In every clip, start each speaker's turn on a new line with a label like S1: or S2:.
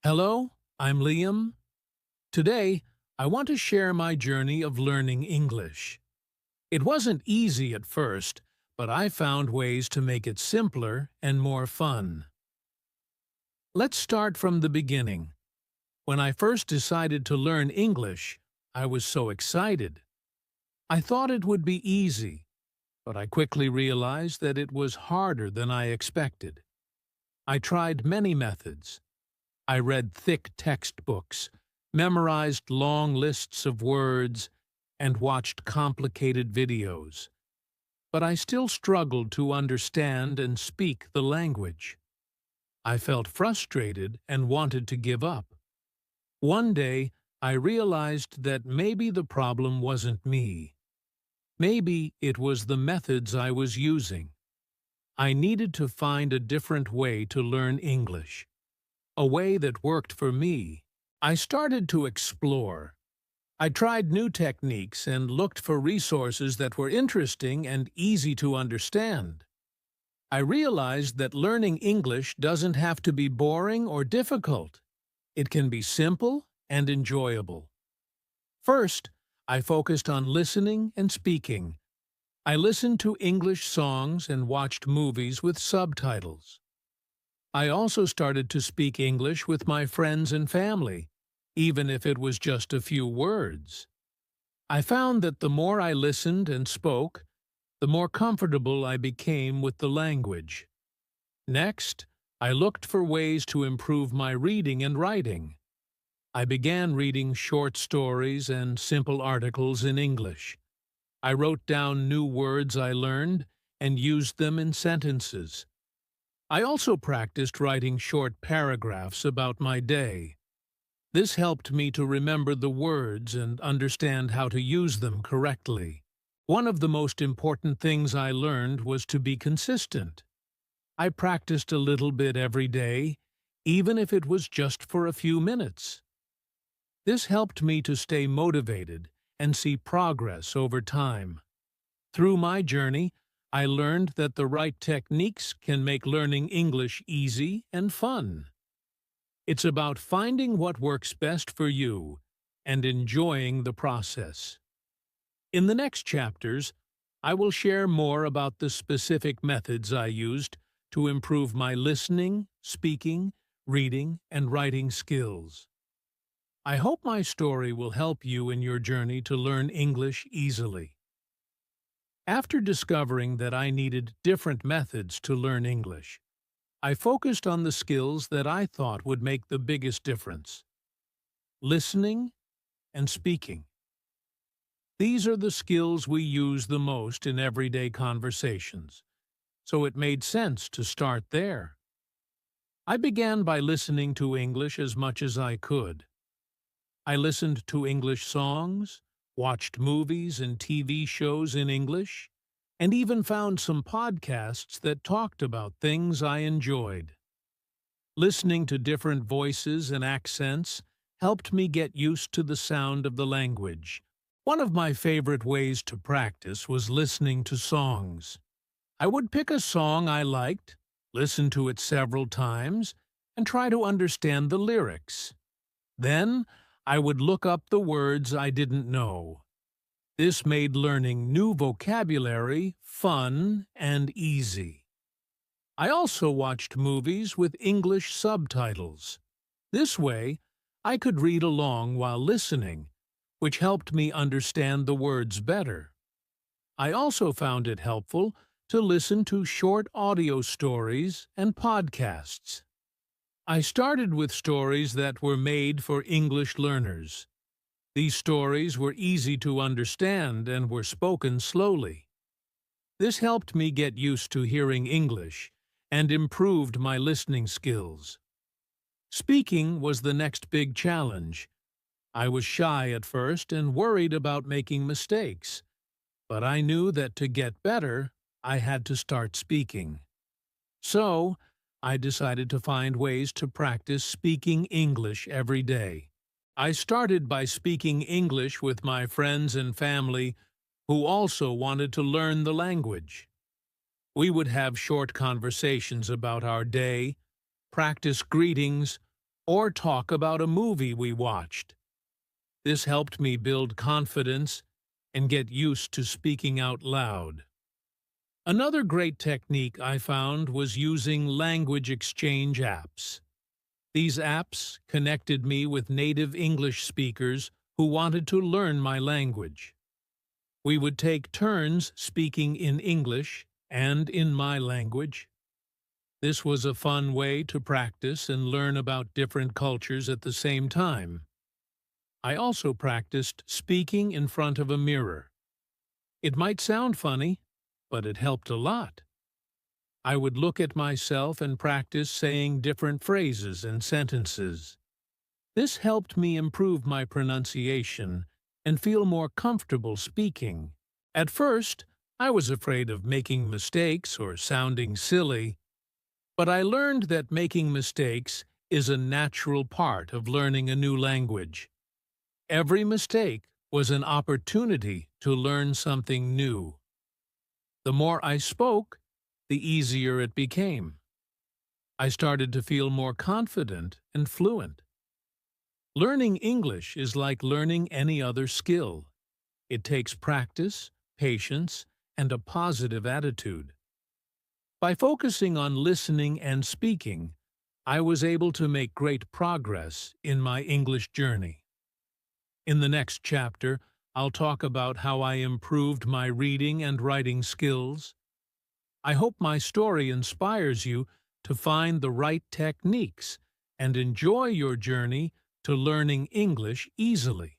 S1: Hello, I'm Liam. Today, I want to share my journey of learning English. It wasn't easy at first, but I found ways to make it simpler and more fun. Let's start from the beginning. When I first decided to learn English, I was so excited. I thought it would be easy, but I quickly realized that it was harder than I expected. I tried many methods. I read thick textbooks, memorized long lists of words, and watched complicated videos. But I still struggled to understand and speak the language. I felt frustrated and wanted to give up. One day, I realized that maybe the problem wasn't me. Maybe it was the methods I was using. I needed to find a different way to learn English. A way that worked for me. I started to explore. I tried new techniques and looked for resources that were interesting and easy to understand. I realized that learning English doesn't have to be boring or difficult. It can be simple and enjoyable. First, I focused on listening and speaking. I listened to English songs and watched movies with subtitles. I also started to speak English with my friends and family, even if it was just a few words. I found that the more I listened and spoke, the more comfortable I became with the language. Next, I looked for ways to improve my reading and writing. I began reading short stories and simple articles in English. I wrote down new words I learned and used them in sentences. I also practiced writing short paragraphs about my day. This helped me to remember the words and understand how to use them correctly. One of the most important things I learned was to be consistent. I practiced a little bit every day, even if it was just for a few minutes. This helped me to stay motivated and see progress over time. Through my journey, I learned that the right techniques can make learning English easy and fun. It's about finding what works best for you and enjoying the process. In the next chapters, I will share more about the specific methods I used to improve my listening, speaking, reading, and writing skills. I hope my story will help you in your journey to learn English easily. After discovering that I needed different methods to learn English, I focused on the skills that I thought would make the biggest difference: listening and speaking. These are the skills we use the most in everyday conversations, so it made sense to start there. I began by listening to English as much as I could. I listened to English songs, watched movies and TV shows in English, and even found some podcasts that talked about things I enjoyed. Listening to different voices and accents helped me get used to the sound of the language. One of my favorite ways to practice was listening to songs. I would pick a song I liked, listen to it several times, and try to understand the lyrics. Then, I would look up the words I didn't know. This made learning new vocabulary fun and easy. I also watched movies with English subtitles. This way, I could read along while listening, which helped me understand the words better. I also found it helpful to listen to short audio stories and podcasts. I started with stories that were made for English learners. These stories were easy to understand and were spoken slowly. This helped me get used to hearing English and improved my listening skills. Speaking was the next big challenge. I was shy at first and worried about making mistakes, but I knew that to get better, I had to start speaking. So, I decided to find ways to practice speaking English every day. I started by speaking English with my friends and family who also wanted to learn the language. We would have short conversations about our day, practice greetings, or talk about a movie we watched. This helped me build confidence and get used to speaking out loud. Another great technique I found was using language exchange apps. These apps connected me with native English speakers who wanted to learn my language. We would take turns speaking in English and in my language. This was a fun way to practice and learn about different cultures at the same time. I also practiced speaking in front of a mirror. It might sound funny, but it helped a lot. I would look at myself and practice saying different phrases and sentences. This helped me improve my pronunciation and feel more comfortable speaking. At first, I was afraid of making mistakes or sounding silly, but I learned that making mistakes is a natural part of learning a new language. Every mistake was an opportunity to learn something new. The more I spoke, the easier it became. I started to feel more confident and fluent. Learning English is like learning any other skill. It takes practice, patience, and a positive attitude. By focusing on listening and speaking, I was able to make great progress in my English journey. In the next chapter, I'll talk about how I improved my reading and writing skills. I hope my story inspires you to find the right techniques and enjoy your journey to learning English easily.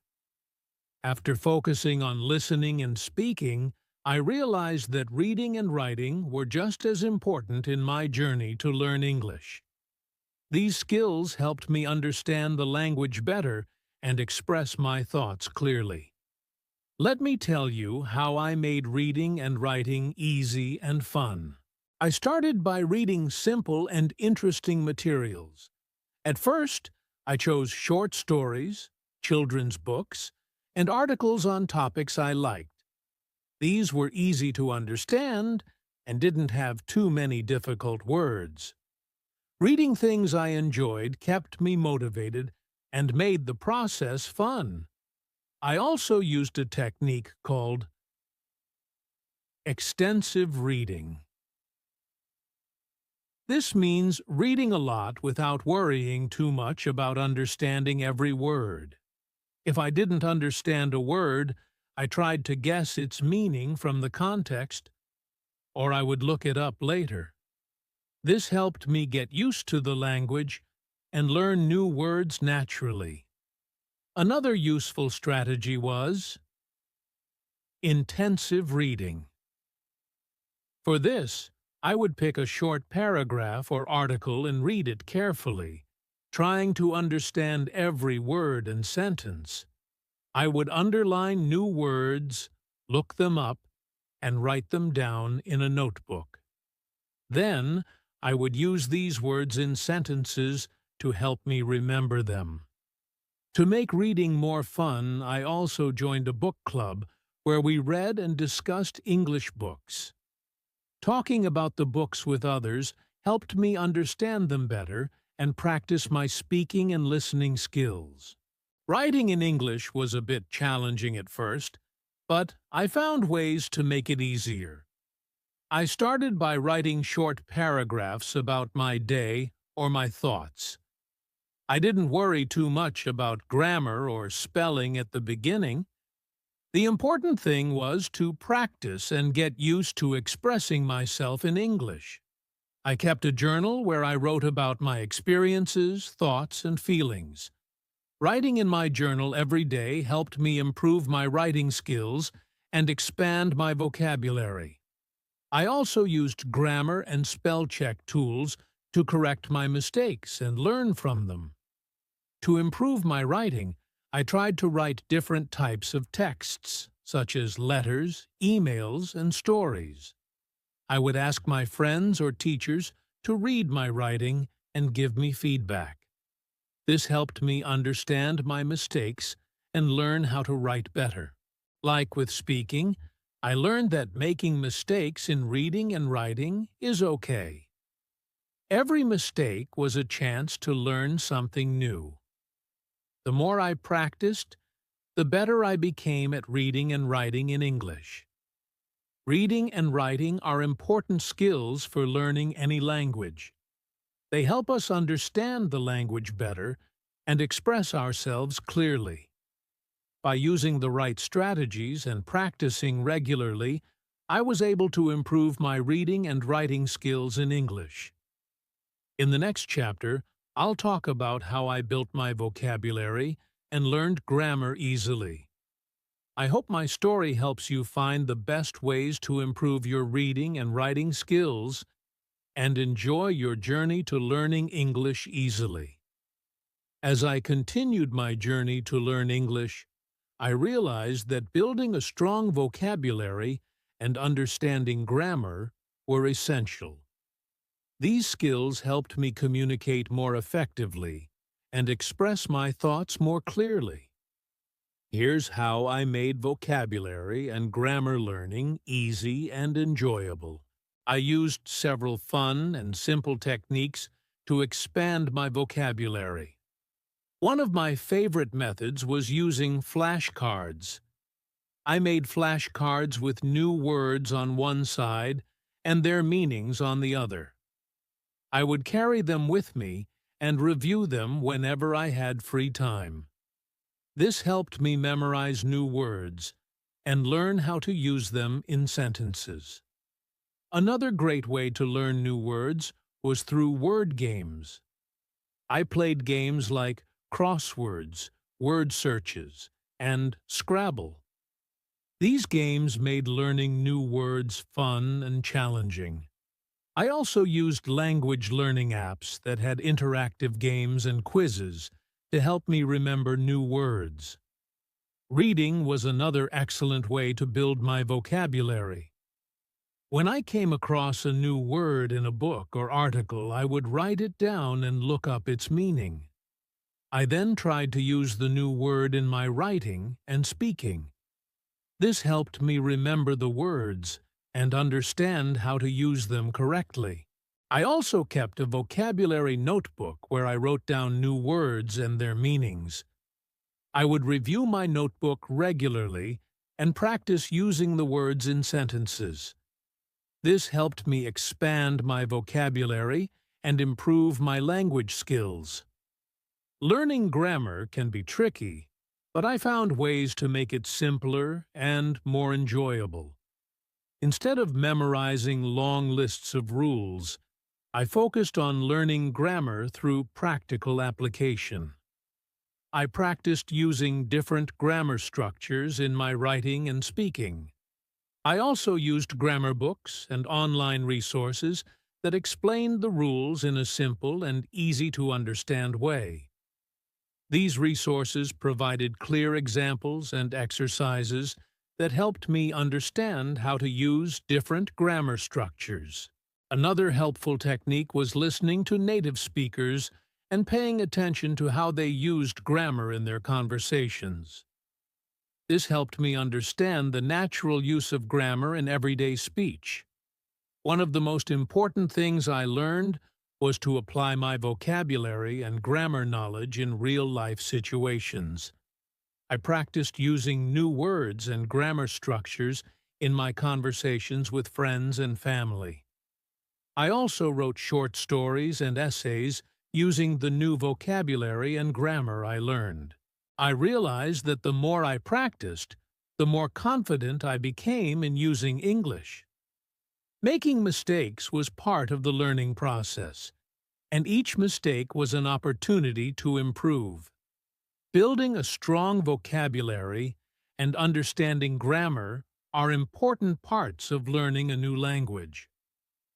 S1: After focusing on listening and speaking, I realized that reading and writing were just as important in my journey to learn English. These skills helped me understand the language better and express my thoughts clearly. Let me tell you how I made reading and writing easy and fun. I started by reading simple and interesting materials. At first, I chose short stories, children's books, and articles on topics I liked. These were easy to understand and didn't have too many difficult words. Reading things I enjoyed kept me motivated and made the process fun. I also used a technique called extensive reading. This means reading a lot without worrying too much about understanding every word. If I didn't understand a word, I tried to guess its meaning from the context, or I would look it up later. This helped me get used to the language and learn new words naturally. Another useful strategy was intensive reading. For this, I would pick a short paragraph or article and read it carefully, trying to understand every word and sentence. I would underline new words, look them up, and write them down in a notebook. Then, I would use these words in sentences to help me remember them. To make reading more fun, I also joined a book club where we read and discussed English books. Talking about the books with others helped me understand them better and practice my speaking and listening skills. Writing in English was a bit challenging at first, but I found ways to make it easier. I started by writing short paragraphs about my day or my thoughts. I didn't worry too much about grammar or spelling at the beginning. The important thing was to practice and get used to expressing myself in English. I kept a journal where I wrote about my experiences, thoughts, and feelings. Writing in my journal every day helped me improve my writing skills and expand my vocabulary. I also used grammar and spell check tools to correct my mistakes and learn from them. To improve my writing, I tried to write different types of texts, such as letters, emails, and stories. I would ask my friends or teachers to read my writing and give me feedback. This helped me understand my mistakes and learn how to write better. Like with speaking, I learned that making mistakes in reading and writing is okay. Every mistake was a chance to learn something new. The more I practiced, the better I became at reading and writing in English. Reading and writing are important skills for learning any language. They help us understand the language better and express ourselves clearly. By using the right strategies and practicing regularly, I was able to improve my reading and writing skills in English. In the next chapter, I'll talk about how I built my vocabulary and learned grammar easily. I hope my story helps you find the best ways to improve your reading and writing skills and enjoy your journey to learning English easily. As I continued my journey to learn English, I realized that building a strong vocabulary and understanding grammar were essential. These skills helped me communicate more effectively and express my thoughts more clearly. Here's how I made vocabulary and grammar learning easy and enjoyable. I used several fun and simple techniques to expand my vocabulary. One of my favorite methods was using flashcards. I made flashcards with new words on one side and their meanings on the other. I would carry them with me and review them whenever I had free time. This helped me memorize new words and learn how to use them in sentences. Another great way to learn new words was through word games. I played games like crosswords, word searches, and Scrabble. These games made learning new words fun and challenging. I also used language learning apps that had interactive games and quizzes to help me remember new words. Reading was another excellent way to build my vocabulary. When I came across a new word in a book or article, I would write it down and look up its meaning. I then tried to use the new word in my writing and speaking. This helped me remember the words and understand how to use them correctly. I also kept a vocabulary notebook where I wrote down new words and their meanings. I would review my notebook regularly and practice using the words in sentences. This helped me expand my vocabulary and improve my language skills. Learning grammar can be tricky, but I found ways to make it simpler and more enjoyable. Instead of memorizing long lists of rules, I focused on learning grammar through practical application. I practiced using different grammar structures in my writing and speaking. I also used grammar books and online resources that explained the rules in a simple and easy-to-understand way. These resources provided clear examples and exercises that helped me understand how to use different grammar structures. Another helpful technique was listening to native speakers and paying attention to how they used grammar in their conversations. This helped me understand the natural use of grammar in everyday speech. One of the most important things I learned was to apply my vocabulary and grammar knowledge in real-life situations. I practiced using new words and grammar structures in my conversations with friends and family. I also wrote short stories and essays using the new vocabulary and grammar I learned. I realized that the more I practiced, the more confident I became in using English. Making mistakes was part of the learning process, and each mistake was an opportunity to improve. Building a strong vocabulary and understanding grammar are important parts of learning a new language.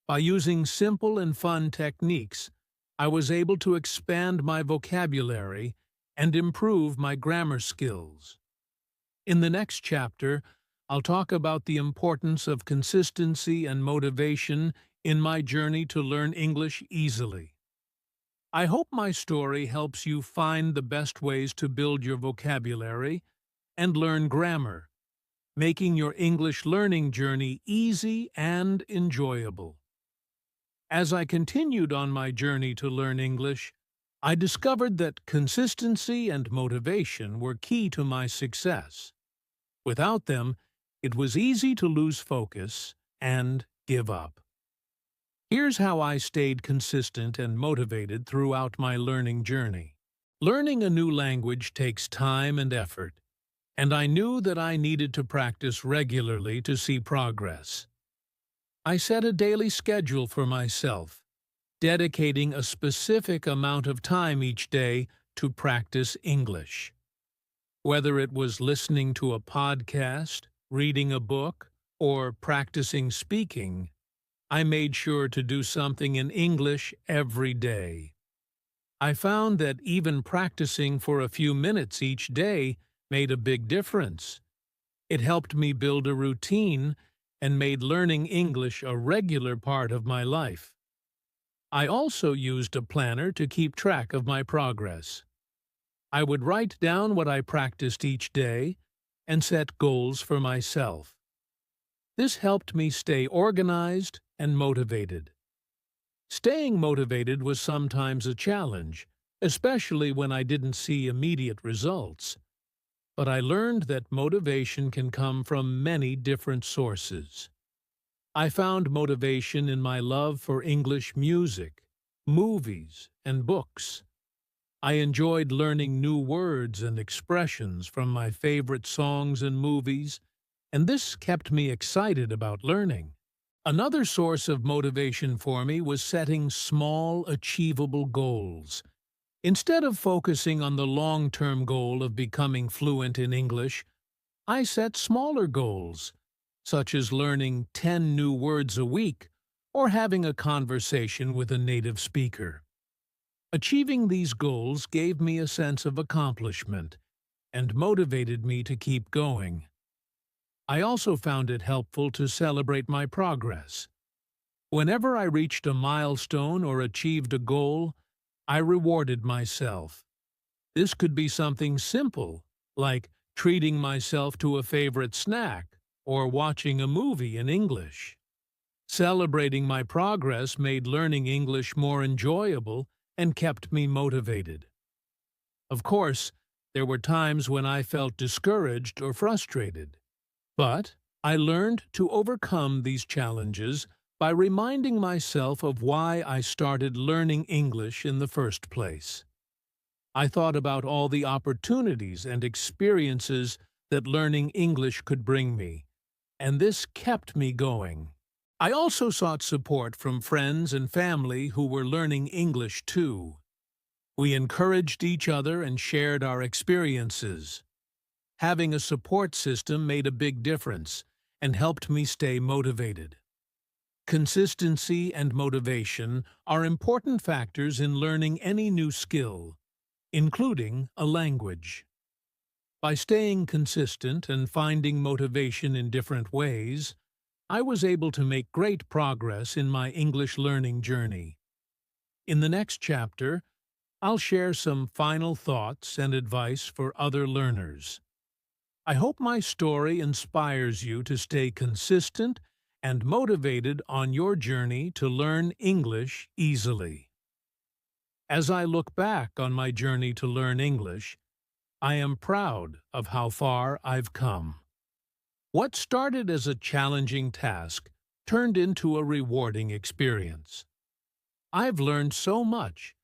S1: By using simple and fun techniques, I was able to expand my vocabulary and improve my grammar skills. In the next chapter, I'll talk about the importance of consistency and motivation in my journey to learn English easily. I hope my story helps you find the best ways to build your vocabulary and learn grammar, making your English learning journey easy and enjoyable. As I continued on my journey to learn English, I discovered that consistency and motivation were key to my success. Without them, it was easy to lose focus and give up. Here's how I stayed consistent and motivated throughout my learning journey. Learning a new language takes time and effort, and I knew that I needed to practice regularly to see progress. I set a daily schedule for myself, dedicating a specific amount of time each day to practice English. Whether it was listening to a podcast, reading a book, or practicing speaking, I made sure to do something in English every day. I found that even practicing for a few minutes each day made a big difference. It helped me build a routine and made learning English a regular part of my life. I also used a planner to keep track of my progress. I would write down what I practiced each day and set goals for myself. This helped me stay organized and motivated. Staying motivated was sometimes a challenge, especially when I didn't see immediate results. But I learned that motivation can come from many different sources. I found motivation in my love for English music, movies, and books. I enjoyed learning new words and expressions from my favorite songs and movies, and this kept me excited about learning. Another source of motivation for me was setting small, achievable goals. Instead of focusing on the long-term goal of becoming fluent in English, I set smaller goals, such as learning 10 new words a week or having a conversation with a native speaker. Achieving these goals gave me a sense of accomplishment and motivated me to keep going. I also found it helpful to celebrate my progress. Whenever I reached a milestone or achieved a goal, I rewarded myself. This could be something simple, like treating myself to a favorite snack or watching a movie in English. Celebrating my progress made learning English more enjoyable and kept me motivated. Of course, there were times when I felt discouraged or frustrated. But I learned to overcome these challenges by reminding myself of why I started learning English in the first place. I thought about all the opportunities and experiences that learning English could bring me, and this kept me going. I also sought support from friends and family who were learning English too. We encouraged each other and shared our experiences. Having a support system made a big difference and helped me stay motivated. Consistency and motivation are important factors in learning any new skill, including a language. By staying consistent and finding motivation in different ways, I was able to make great progress in my English learning journey. In the next chapter, I'll share some final thoughts and advice for other learners. I hope my story inspires you to stay consistent and motivated on your journey to learn English easily. As I look back on my journey to learn English, I am proud of how far I've come. What started as a challenging task turned into a rewarding experience. I've learned so much,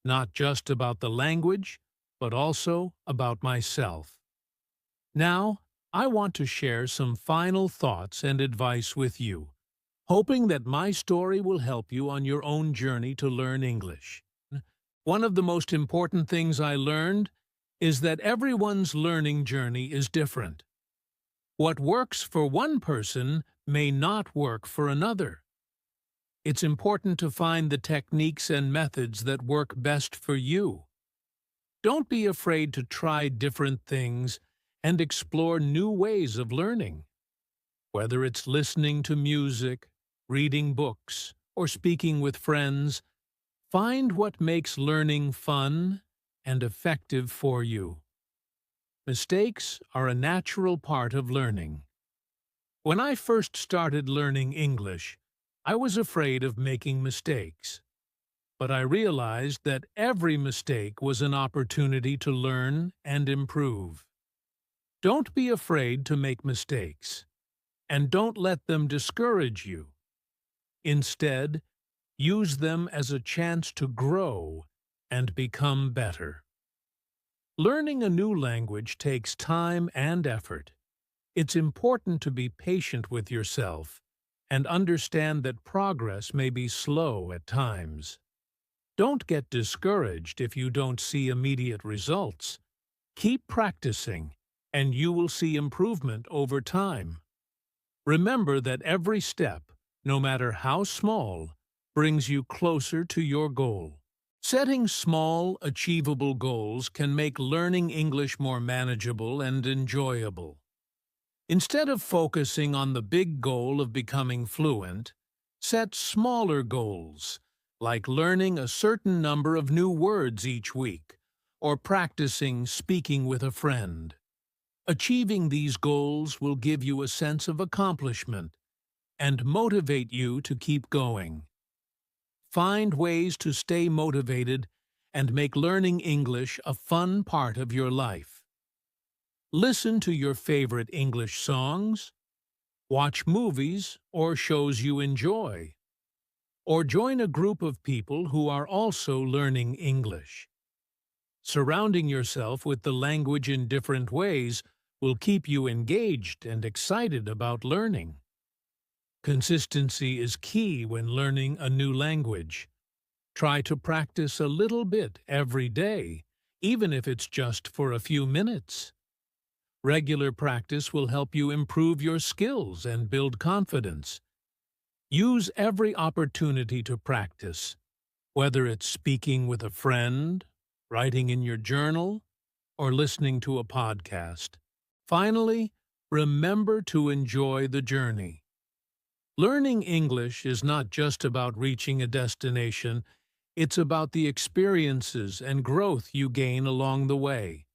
S1: not just about the language, but also about myself. Now, I want to share some final thoughts and advice with you, hoping that my story will help you on your own journey to learn English. One of the most important things I learned is that everyone's learning journey is different. What works for one person may not work for another. It's important to find the techniques and methods that work best for you. Don't be afraid to try different things and explore new ways of learning. Whether it's listening to music, reading books, or speaking with friends, find what makes learning fun and effective for you. Mistakes are a natural part of learning. When I first started learning English, I was afraid of making mistakes, but I realized that every mistake was an opportunity to learn and improve. Don't be afraid to make mistakes, and don't let them discourage you. Instead, use them as a chance to grow and become better. Learning a new language takes time and effort. It's important to be patient with yourself and understand that progress may be slow at times. Don't get discouraged if you don't see immediate results. Keep practicing, and you will see improvement over time. Remember that every step, no matter how small, brings you closer to your goal. Setting small, achievable goals can make learning English more manageable and enjoyable. Instead of focusing on the big goal of becoming fluent, set smaller goals, like learning a certain number of new words each week, or practicing speaking with a friend. Achieving these goals will give you a sense of accomplishment and motivate you to keep going. Find ways to stay motivated and make learning English a fun part of your life. Listen to your favorite English songs, watch movies or shows you enjoy, or join a group of people who are also learning English. Surrounding yourself with the language in different ways will keep you engaged and excited about learning. Consistency is key when learning a new language. Try to practice a little bit every day, even if it's just for a few minutes. Regular practice will help you improve your skills and build confidence. Use every opportunity to practice, whether it's speaking with a friend, writing in your journal, or listening to a podcast. Finally, remember to enjoy the journey. Learning English is not just about reaching a destination, it's about the experiences and growth you gain along the way.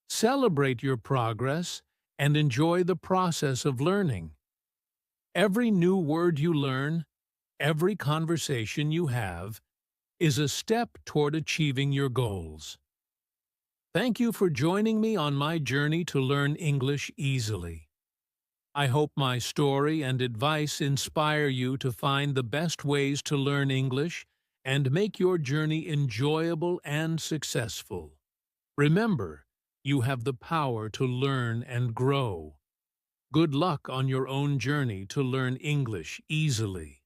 S1: Celebrate your progress and enjoy the process of learning. Every new word you learn, every conversation you have, is a step toward achieving your goals. Thank you for joining me on my journey to learn English easily. I hope my story and advice inspire you to find the best ways to learn English and make your journey enjoyable and successful. Remember, you have the power to learn and grow. Good luck on your own journey to learn English easily.